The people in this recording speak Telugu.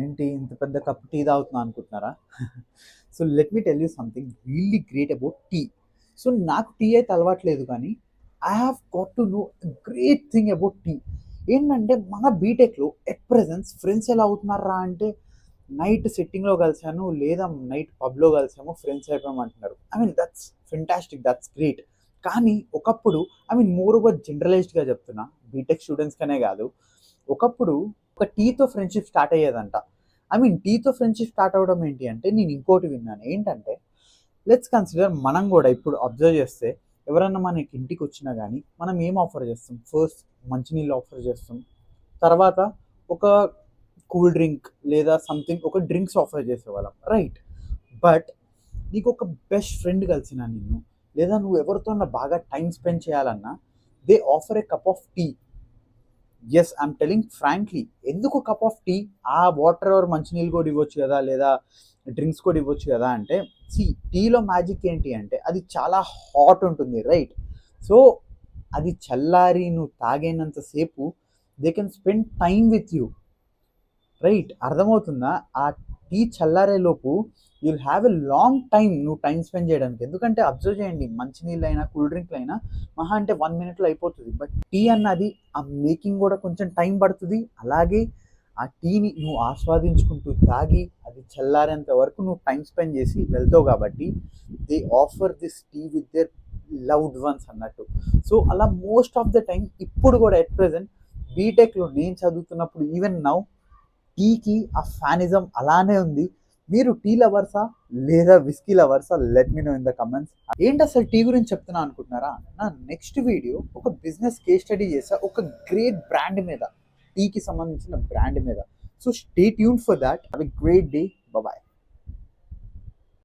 ఏంటి ఇంత పెద్ద కప్ టీ తాగుతున్నా అనుకుంటున్నారా? So let me tell you something really great about tea. So నాకు టీ అయితే అలవాట్లేదు కానీ I have got to know great thing about tea. ఏంటంటే మన బీటెక్లో ఎట్ ప్రెజెన్స్ ఫ్రెండ్స్ ఎలా అవుతున్నారా అంటే నైట్ సెట్టింగ్లో కలిసాను లేదా నైట్ పబ్లో కలిసాము ఫ్రెండ్స్ అయిపోయామంటున్నారు. I mean that's fantastic, that's great. కానీ ఒకప్పుడు మోర్ ఓవర్ జనరలైజ్డ్గా చెప్తున్నా, బీటెక్ స్టూడెంట్స్కనే కాదు, ఒకప్పుడు ఒక టీతో ఫ్రెండ్షిప్ స్టార్ట్ అయ్యేదంట. టీతో ఫ్రెండ్షిప్ స్టార్ట్ అవ్వడం ఏంటి అంటే నేను ఇంకోటి విన్నాను. ఏంటంటే లెట్స్ కన్సిడర్ మనం కూడా ఇప్పుడు అబ్జర్వ్ చేస్తే ఎవరన్నా మనకి ఇంటికి వచ్చినా కానీ మనం ఏం ఆఫర్ చేస్తాం? ఫస్ట్ మంచినీళ్ళు ఆఫర్ చేస్తాం, తర్వాత ఒక కూల్ డ్రింక్ లేదా సంథింగ్ ఒక డ్రింక్స్ ఆఫర్ చేసేవాళ్ళం, రైట్? బట్ నీకు ఒక బెస్ట్ ఫ్రెండ్ కలిసిన నిన్ను లేదా నువ్వు ఎవరితో బాగా టైం స్పెండ్ చేయాలన్నా they offer a cup of tea. Yes, I'm telling frankly. ఎందుకు కప్ ఆఫ్ టీ? ఆ వాటర్ ఆర్ మంచినీళ్ళు కూడా ఇవ్వచ్చు కదా, లేదా డ్రింక్స్ కూడా ఇవ్వచ్చు కదా అంటే, సి టీలో మ్యాజిక్ ఏంటి అంటే అది చాలా హాట్ ఉంటుంది, రైట్? సో అది చల్లారి నువ్వు తాగేనంతసేపు they can spend time with you, right? అర్థమవుతుందా? ఆ టీ చల్లారేలోపు you'll have a long time నువ్వు టైం స్పెండ్ చేయడానికి. ఎందుకంటే అబ్జర్వ్ చేయండి, మంచినీళ్ళు అయినా కూల్ డ్రింక్లు అయినా మహా అంటే 1 minute అయిపోతుంది. బట్ టీ అన్నది ఆ మేకింగ్ కూడా కొంచెం టైం పడుతుంది. అలాగే ఆ టీని నువ్వు ఆస్వాదించుకుంటూ తాగి అది చల్లారేంత వరకు నువ్వు టైం స్పెండ్ చేసి వెళ్తావు కాబట్టి they offer this tea with their loved ones అన్నట్టు. సో అలా మోస్ట్ ఆఫ్ ద టైం ఇప్పుడు కూడా ఎట్ ప్రెజెంట్ బీటెక్లో నేను చదువుతున్నప్పుడు ఈవెన్ నౌ టీకి ఆ ఫ్యానిజం అలానే ఉంది. మీరు టీ లవర్సా లేదా విస్కీ లవర్సా? Let me know in the comments. ఏంటి అసలు టీ గురించి చెప్తున్నా అనుకుంటున్నారా? నా నెక్స్ట్ వీడియో ఒక బిజినెస్ కేస్ స్టడీ చేసా, ఒక గ్రేట్ బ్రాండ్ మీద, టీకి సంబంధించిన బ్రాండ్ మీద. So stay tune for that. Have a great day.